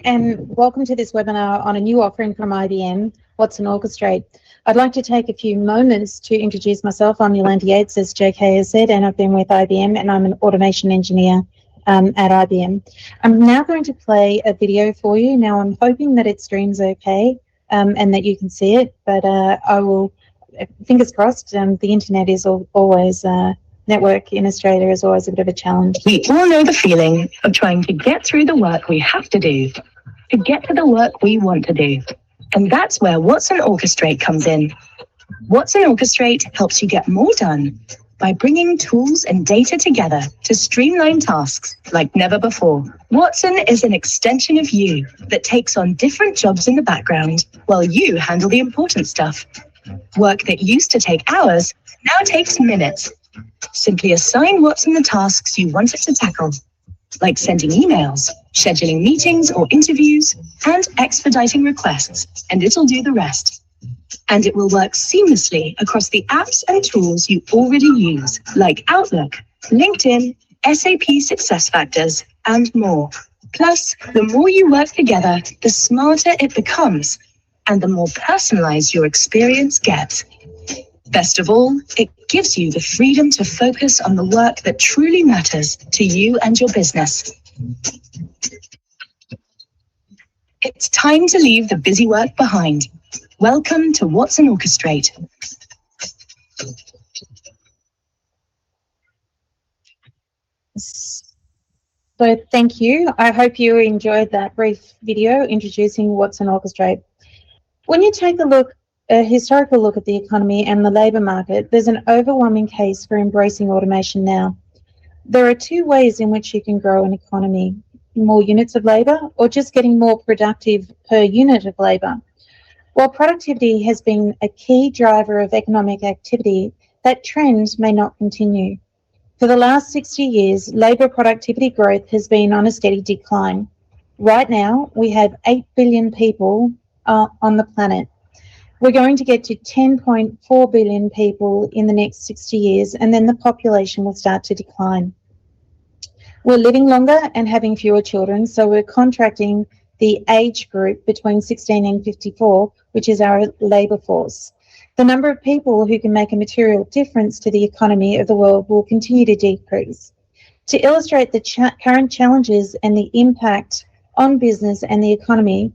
And welcome to this webinar on a new offering from IBM, Watson Orchestrate. I'd like to take a few moments to introduce myself. I'm Yolanda Yates, as JK has said, and I've been with IBM, and I'm an automation engineer at IBM. I'm now going to play a video for you. Now, I'm hoping that it streams okay and that you can see it, but I will, fingers crossed, the internet is always, network in Australia is always a bit of a challenge. We all know the feeling of trying to get through the work we have to do, to get to the work we want to do. And that's where Watson Orchestrate comes in. Watson Orchestrate helps you get more done by bringing tools and data together to streamline tasks like never before. Watson is an extension of you that takes on different jobs in the background while you handle the important stuff. Work that used to take hours now takes minutes. Simply assign Watson the tasks you want it to tackle, like sending emails, scheduling meetings or interviews, and expediting requests, and it'll do the rest. And it will work seamlessly across the apps and tools you already use, like Outlook, LinkedIn, SAP SuccessFactors, and more. Plus, the more you work together, the smarter it becomes, and the more personalized your experience gets. Best of all, it gives you the freedom to focus on the work that truly matters to you and your business. It's time to leave the busy work behind. Welcome to Watson Orchestrate. So thank you. I hope you enjoyed that brief video introducing Watson Orchestrate. When you take a historical look at the economy and the labour market, there's an overwhelming case for embracing automation now. There are two ways in which you can grow an economy: more units of labour or just getting more productive per unit of labour. While productivity has been a key driver of economic activity, that trend may not continue. For the last 60 years, labour productivity growth has been on a steady decline. Right now, we have 8 billion people on the planet. We're going to get to 10.4 billion people in the next 60 years, and then the population will start to decline. We're living longer and having fewer children, so we're contracting the age group between 16 and 54, which is our labour force. The number of people who can make a material difference to the economy of the world will continue to decrease. To illustrate the current challenges and the impact on business and the economy,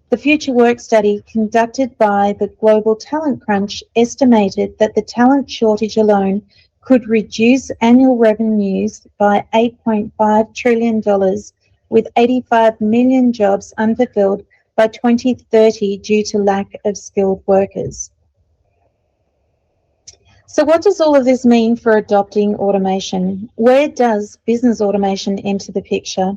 the Future Work study conducted by the Global Talent Crunch estimated that the talent shortage alone could reduce annual revenues by $8.5 trillion, with 85 million jobs unfulfilled by 2030 due to lack of skilled workers. So what does all of this mean for adopting automation? Where does business automation enter the picture?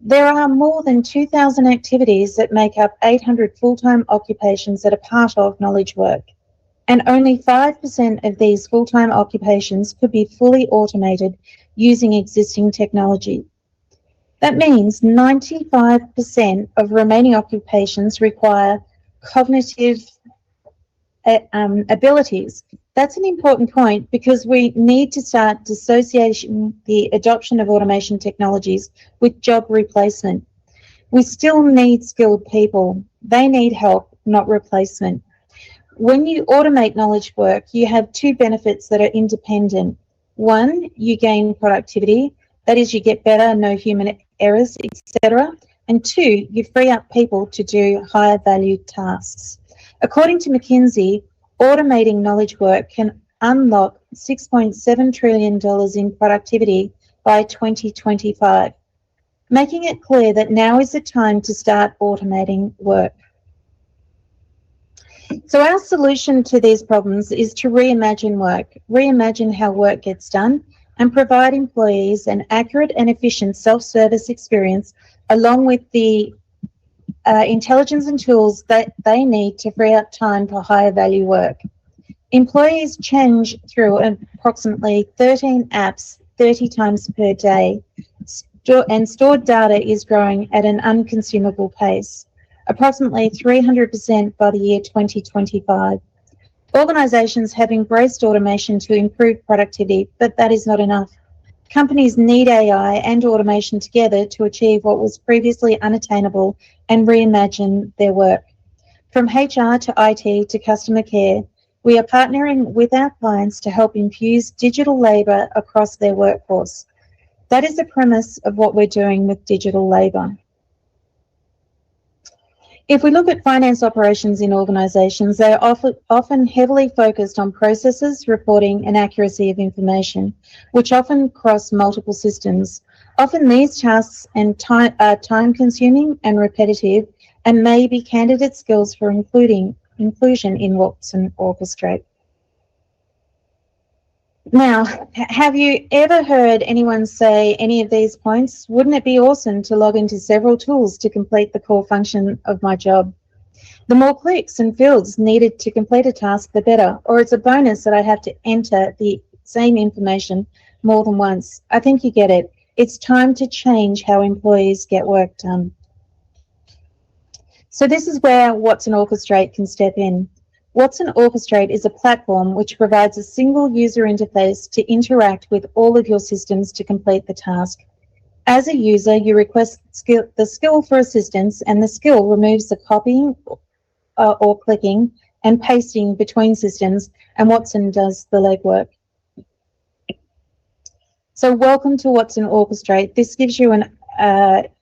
There are more than 2,000 activities that make up 800 full-time occupations that are part of knowledge work, and only 5% of these full-time occupations could be fully automated using existing technology. That means 95% of remaining occupations require cognitive abilities. That's an important point because we need to start dissociating the adoption of automation technologies with job replacement. We still need skilled people. They need help, not replacement. When you automate knowledge work, you have two benefits that are independent. One, you gain productivity. That is, you get better, no human errors, etc. And two, you free up people to do higher value tasks. According to McKinsey, automating knowledge work can unlock $6.7 trillion in productivity by 2025, making it clear that now is the time to start automating work. So our solution to these problems is to reimagine work, reimagine how work gets done, and provide employees an accurate and efficient self-service experience along with the intelligence and tools that they need to free up time for higher value work. Employees change through approximately 13 apps 30 times per day, and stored data is growing at an unconsumable pace, approximately 300% by the year 2025. Organisations have embraced automation to improve productivity, but that is not enough. Companies need AI and automation together to achieve what was previously unattainable and reimagine their work. From HR to IT to customer care, we are partnering with our clients to help infuse digital labour across their workforce. That is the premise of what we're doing with digital labour. If we look at finance operations in organisations, they are often heavily focused on processes, reporting and accuracy of information, which often cross multiple systems. Often these tasks are time-consuming and repetitive and may be candidate skills for inclusion in Watson Orchestrate. Now, have you ever heard anyone say any of these points? Wouldn't it be awesome to log into several tools to complete the core function of my job? The more clicks and fields needed to complete a task, the better. Or it's a bonus that I have to enter the same information more than once. I think you get it. It's time to change how employees get work done. So this is where Watson Orchestrate can step in. Watson Orchestrate is a platform which provides a single user interface to interact with all of your systems to complete the task. As a user, you request the skill for assistance, and the skill removes the copying or clicking and pasting between systems, and Watson does the legwork. So welcome to Watson Orchestrate. This gives you an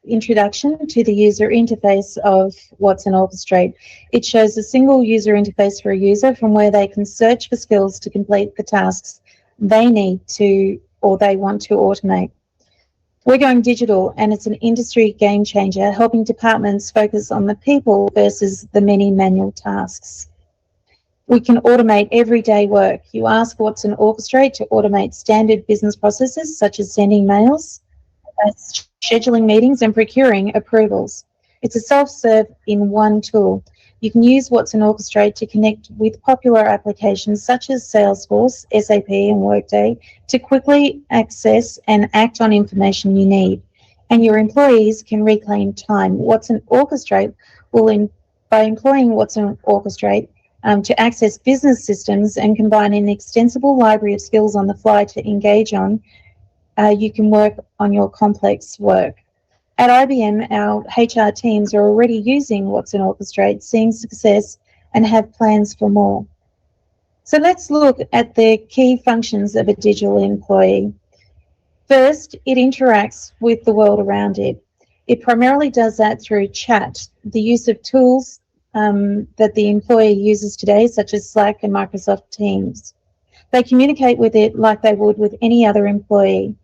introduction to the user interface of Watson Orchestrate. It shows a single user interface for a user from where they can search for skills to complete the tasks they need to or they want to automate. We're going digital, and it's an industry game changer, helping departments focus on the people versus the many manual tasks. We can automate everyday work. You ask Watson Orchestrate to automate standard business processes such as sending mails, scheduling meetings and procuring approvals. It's a self-serve in one tool. You can use Watson Orchestrate to connect with popular applications such as Salesforce, SAP and Workday to quickly access and act on information you need. And your employees can reclaim time. Watson Orchestrate will, by employing Watson Orchestrate to access business systems and combine an extensible library of skills on the fly to engage on, you can work on your complex work. At IBM, our HR teams are already using Watson Orchestrate, seeing success and have plans for more. So let's look at the key functions of a digital employee. First, it interacts with the world around it. It primarily does that through chat, the use of tools that the employee uses today, such as Slack and Microsoft Teams. They communicate with it like they would with any other employee.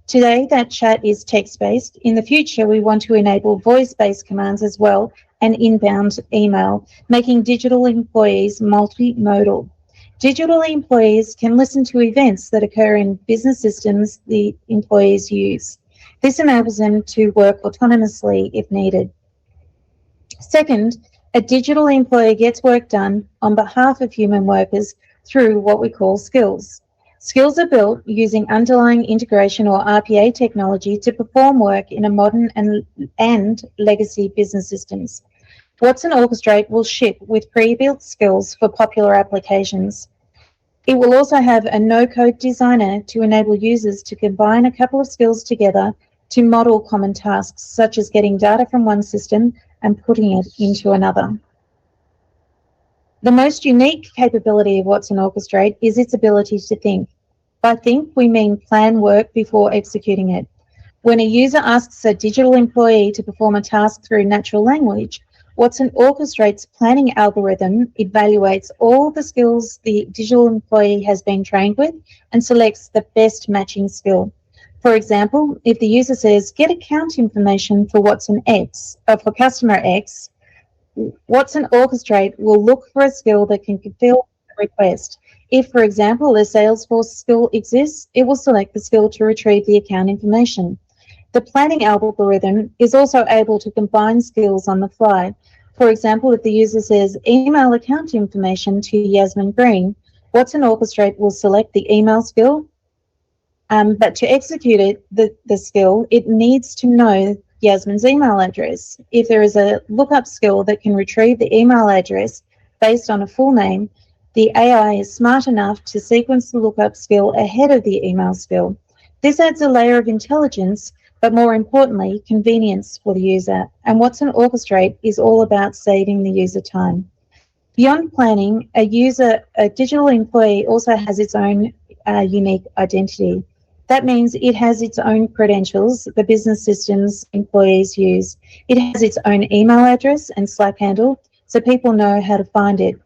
Today, that chat is text-based. In the future, we want to enable voice-based commands as well and inbound email, making digital employees multimodal. Digital employees can listen to events that occur in business systems the employees use. This enables them to work autonomously if needed. Second, a digital employee gets work done on behalf of human workers through what we call skills. Skills are built using underlying integration or RPA technology to perform work in a modern and legacy business systems. Watson Orchestrate will ship with pre-built skills for popular applications. It will also have a no-code designer to enable users to combine a couple of skills together to model common tasks, such as getting data from one system and putting it into another. The most unique capability of Watson Orchestrate is its ability to think. By think, we mean plan work before executing it. When a user asks a digital employee to perform a task through natural language, Watson Orchestrate's planning algorithm evaluates all the skills the digital employee has been trained with and selects the best matching skill. For example, if the user says, get account information for Watson X, for customer X, Watson Orchestrate will look for a skill that can fulfill the request. If, for example, a Salesforce skill exists, it will select the skill to retrieve the account information. The planning algorithm is also able to combine skills on the fly. For example, if the user says, email account information to Yasmin Green, Watson Orchestrate will select the email skill, but to execute it, the skill, it needs to know Yasmin's email address. If there is a lookup skill that can retrieve the email address based on a full name, the AI is smart enough to sequence the lookup skill ahead of the email skill. This adds a layer of intelligence, but more importantly, convenience for the user. And Watson Orchestrate is all about saving the user time. Beyond planning, a digital employee also has its own unique identity. That means it has its own credentials, the business systems employees use. It has its own email address and Slack handle, so people know how to find it.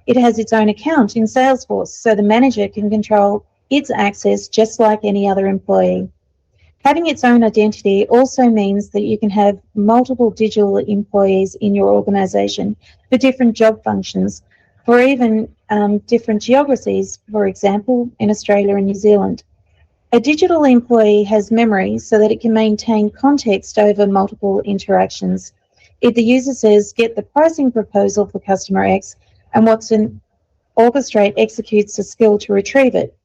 It has its own account in Salesforce, so the manager can control its access just like any other employee. Having its own identity also means that you can have multiple digital employees in your organisation for different job functions, for even different geographies, for example, in Australia and New Zealand. A digital employee has memory so that it can maintain context over multiple interactions. If the user says, get the pricing proposal for customer X, and Watson Orchestrate executes a skill to retrieve it,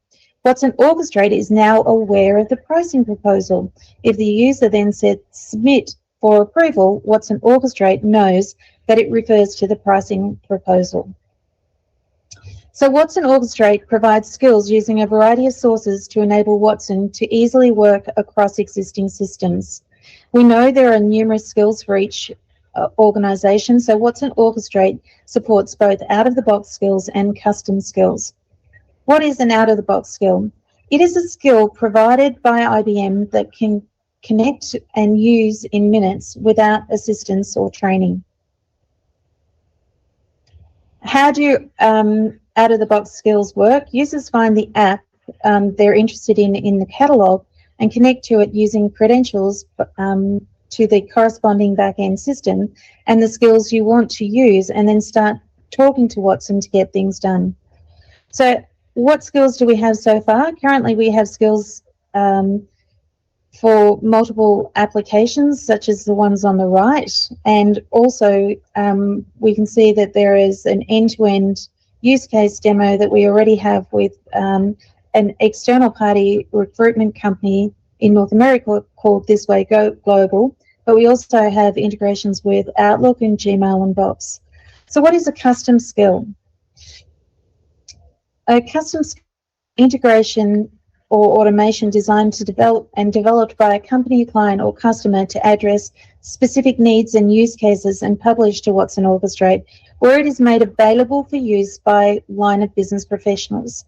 Watson Orchestrate is now aware of the pricing proposal. If the user then said submit for approval, Watson Orchestrate knows that it refers to the pricing proposal. So Watson Orchestrate provides skills using a variety of sources to enable Watson to easily work across existing systems. We know there are numerous skills for each organisation, so Watson Orchestrate supports both out-of-the-box skills and custom skills. What is an out-of-the-box skill? It is a skill provided by IBM that can connect and use in minutes without assistance or training. How do out-of-the-box skills work? Users find the app they're interested in the catalogue and connect to it using credentials to the corresponding back-end system and the skills you want to use, and then start talking to Watson to get things done. So what skills do we have so far? Currently, we have skills for multiple applications, such as the ones on the right. And also, we can see that there is an end-to-end use case demo that we already have with an external party recruitment company in North America called This Way Global. But we also have integrations with Outlook and Gmail and Box. So what is a custom skill? A custom integration or automation designed to develop and developed by a company, client, or customer to address specific needs and use cases and published to Watson Orchestrate, where it is made available for use by line of business professionals.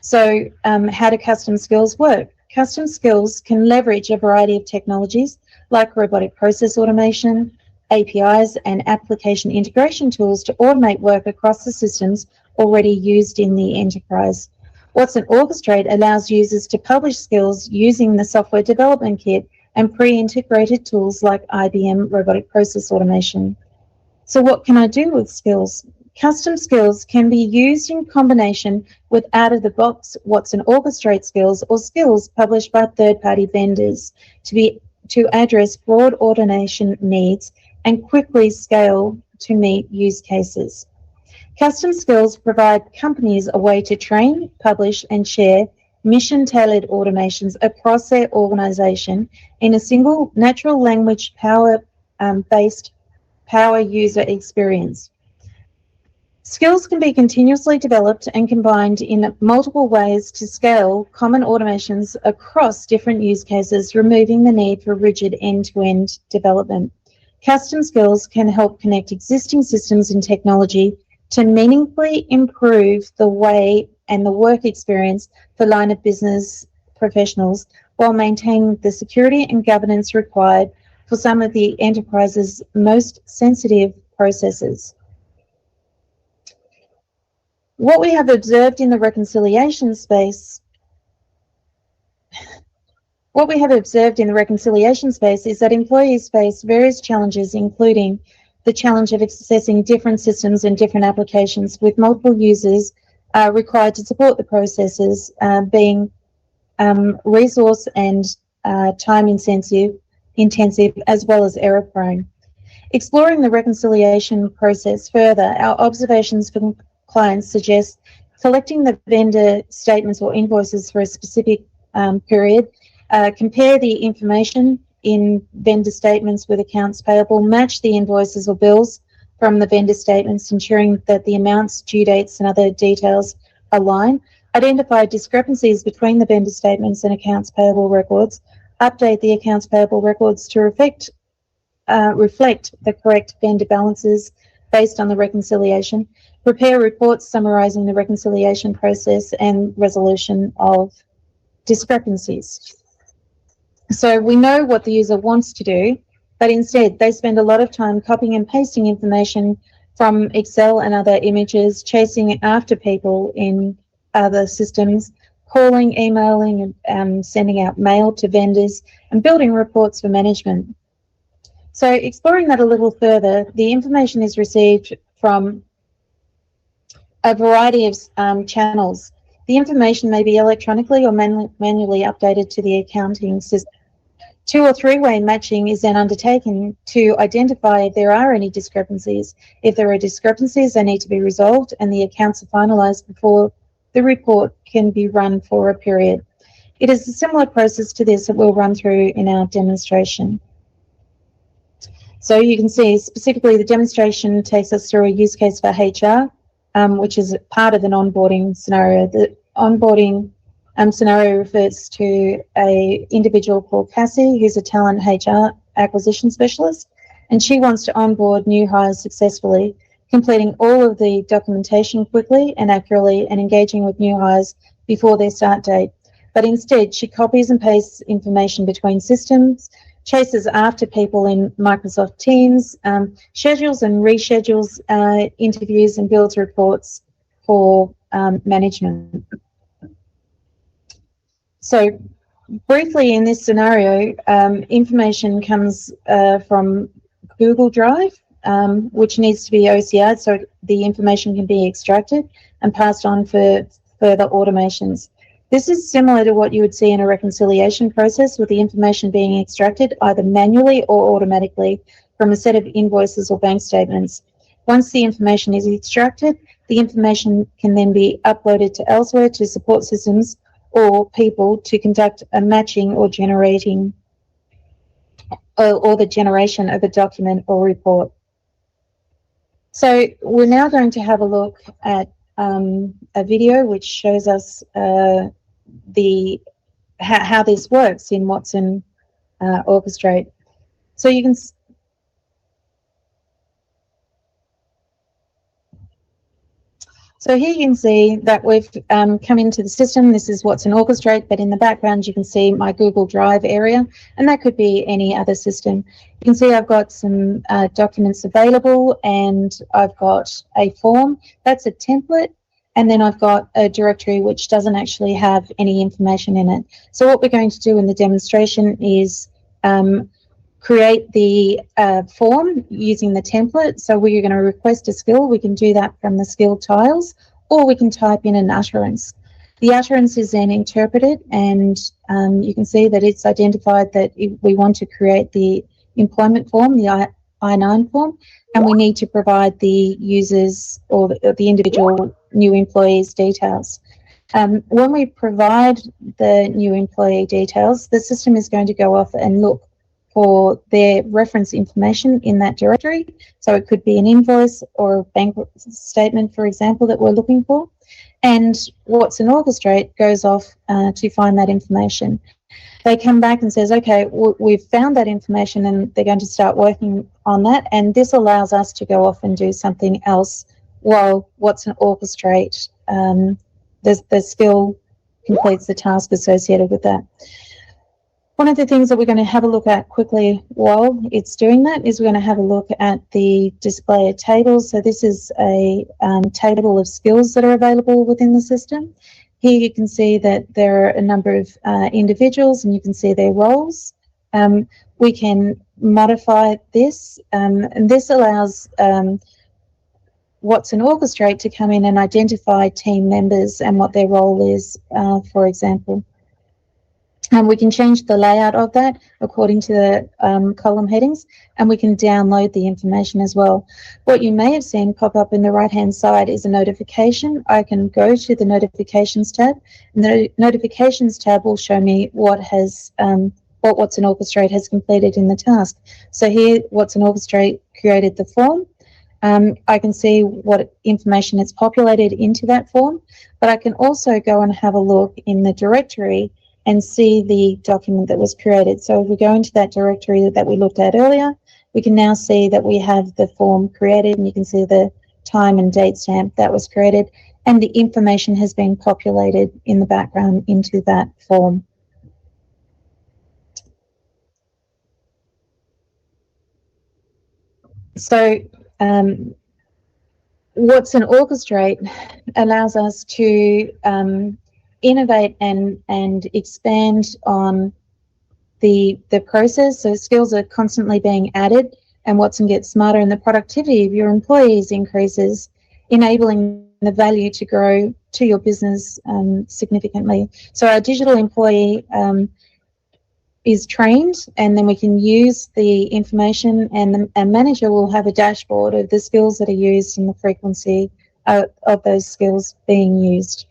So how do custom skills work? Custom skills can leverage a variety of technologies like robotic process automation, APIs, and application integration tools to automate work across the systems already used in the enterprise. Watson Orchestrate allows users to publish skills using the software development kit and pre-integrated tools like IBM Robotic Process Automation. So what can I do with skills? Custom skills can be used in combination with out-of-the-box Watson Orchestrate skills or skills published by third-party vendors to address broad automation needs and quickly scale to meet use cases. Custom skills provide companies a way to train, publish, and share mission-tailored automations across their organization in a single natural language power-based power user experience. Skills can be continuously developed and combined in multiple ways to scale common automations across different use cases, removing the need for rigid end-to-end development. Custom skills can help connect existing systems and technology to meaningfully improve the way and the work experience for line of business professionals while maintaining the security and governance required for some of the enterprise's most sensitive processes. What we have observed in the reconciliation space is that employees face various challenges, including the challenge of accessing different systems and different applications with multiple users required to support the processes, being resource and time intensive as well as error prone. Exploring the reconciliation process further, our observations from clients suggest collecting the vendor statements or invoices for a specific period, compare the information in vendor statements with accounts payable, match the invoices or bills from the vendor statements, ensuring that the amounts, due dates, and other details align. identify discrepancies between the vendor statements and accounts payable records, update the accounts payable records to reflect the correct vendor balances based on the reconciliation, prepare reports summarising the reconciliation process and resolution of discrepancies. So we know what the user wants to do, but instead they spend a lot of time copying and pasting information from Excel and other images, chasing after people in other systems, calling, emailing, and sending out mail to vendors, and building reports for management. So exploring that a little further, the information is received from a variety of channels. The information may be electronically or manually updated to the accounting system. 2- or 3-way matching is then undertaken to identify if there are any discrepancies. If there are discrepancies, they need to be resolved and the accounts are finalised before the report can be run for a period. It is a similar process to this that we'll run through in our demonstration. So you can see specifically the demonstration takes us through a use case for HR, which is part of an onboarding scenario. The onboarding scenario refers to an individual called Cassie, who's a talent HR acquisition specialist, and she wants to onboard new hires successfully, completing all of the documentation quickly and accurately and engaging with new hires before their start date. But instead, she copies and pastes information between systems, chases after people in Microsoft Teams, schedules and reschedules interviews and builds reports for management. So briefly in this scenario, information comes from Google Drive, which needs to be OCR'd so the information can be extracted and passed on for further automations. This is similar to what you would see in a reconciliation process, with the information being extracted either manually or automatically from a set of invoices or bank statements. Once the information is extracted, the information can then be uploaded to elsewhere to support systems or people to conduct a matching or generating or the generation of a document or report. So we're now going to have a look at a video which shows us how this works in Watson Orchestrate. So you can So here you can see that we've come into the system. This is Watson Orchestrate, but in the background you can see my Google Drive area, and that could be any other system. You can see I've got some documents available, and I've got a form. That's a template, and then I've got a directory which doesn't actually have any information in it. So what we're going to do in the demonstration is create the form using the template. So we're going to request a skill. We can do that from the skill tiles, or we can type in an utterance. The utterance is then interpreted, and you can see that it's identified that we want to create the employment form, the I-9 form, and we need to provide the users or the individual new employees' details. When we provide the new employee details, the system is going to go off and look for their reference information in that directory. So it could be an invoice or a bank statement, for example, that we're looking for. And Watson Orchestrate goes off to find that information. They come back and says, okay, we've found that information, and they're going to start working on that. And this allows us to go off and do something else while Watson Orchestrate, the skill completes the task associated with that. One of the things that we're going to have a look at quickly while it's doing that is we're going to have a look at the display of tables. So this is a table of skills that are available within the system. Here you can see that there are a number of individuals, and you can see their roles. We can modify this, and this allows Watson Orchestrate to come in and identify team members and what their role is, for example. And we can change the layout of that according to the column headings, and we can download the information as well. What you may have seen pop up in the right-hand side is a notification. I can go to the notifications tab, and the notifications tab will show me what Watson Orchestrate has completed in the task. So here, Watson Orchestrate created the form. I can see what information is populated into that form, but I can also go and have a look in the directory and see the document that was created. So if we go into that directory that we looked at earlier, we can now see that we have the form created, and you can see the time and date stamp that was created, and the information has been populated in the background into that form. So Watson Orchestrate allows us to innovate and expand on the process. So skills are constantly being added, and Watson gets smarter, and the productivity of your employees increases, enabling the value to grow to your business significantly. So our digital employee is trained, and then we can use the information, and a manager will have a dashboard of the skills that are used and the frequency of those skills being used.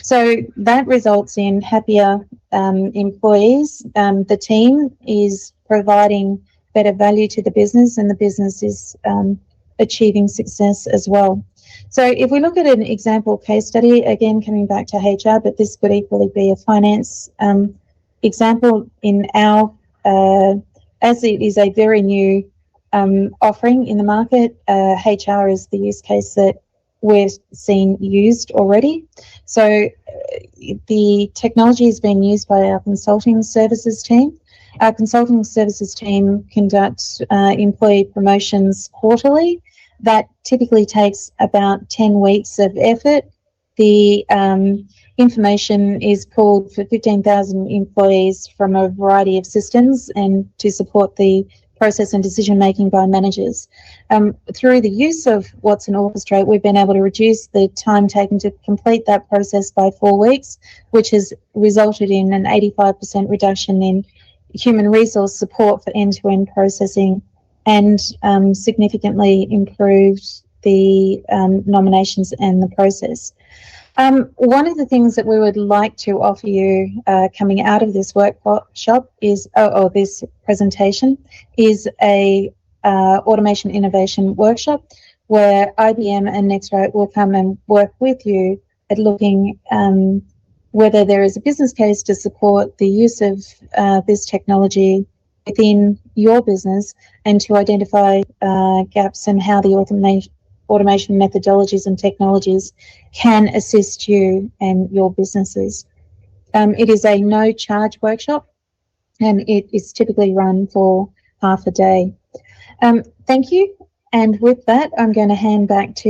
So that results in happier employees. The team is providing better value to the business, and the business is achieving success as well. So if we look at an example case study, again coming back to HR, but this could equally be a finance example in our, as it is a very new offering in the market, HR is the use case that we're seeing used already. So the technology is being used by our consulting services team. Our consulting services team conducts employee promotions quarterly. That typically takes about 10 weeks of effort. The information is pulled for 15,000 employees from a variety of systems and to support the process and decision making by managers. Through the use of Watson Orchestrate, we've been able to reduce the time taken to complete that process by 4 weeks, which has resulted in an 85% reduction in human resource support for end-to-end processing, and significantly improved the nominations and the process. One of the things that we would like to offer you coming out of this workshop is, this presentation, is a automation innovation workshop where IBM and NextRite will come and work with you at looking whether there is a business case to support the use of this technology within your business, and to identify gaps and how the automation methodologies and technologies can assist you and your businesses. It is a no charge workshop, and it is typically run for half a day. Thank you. And with that, I'm going to hand back to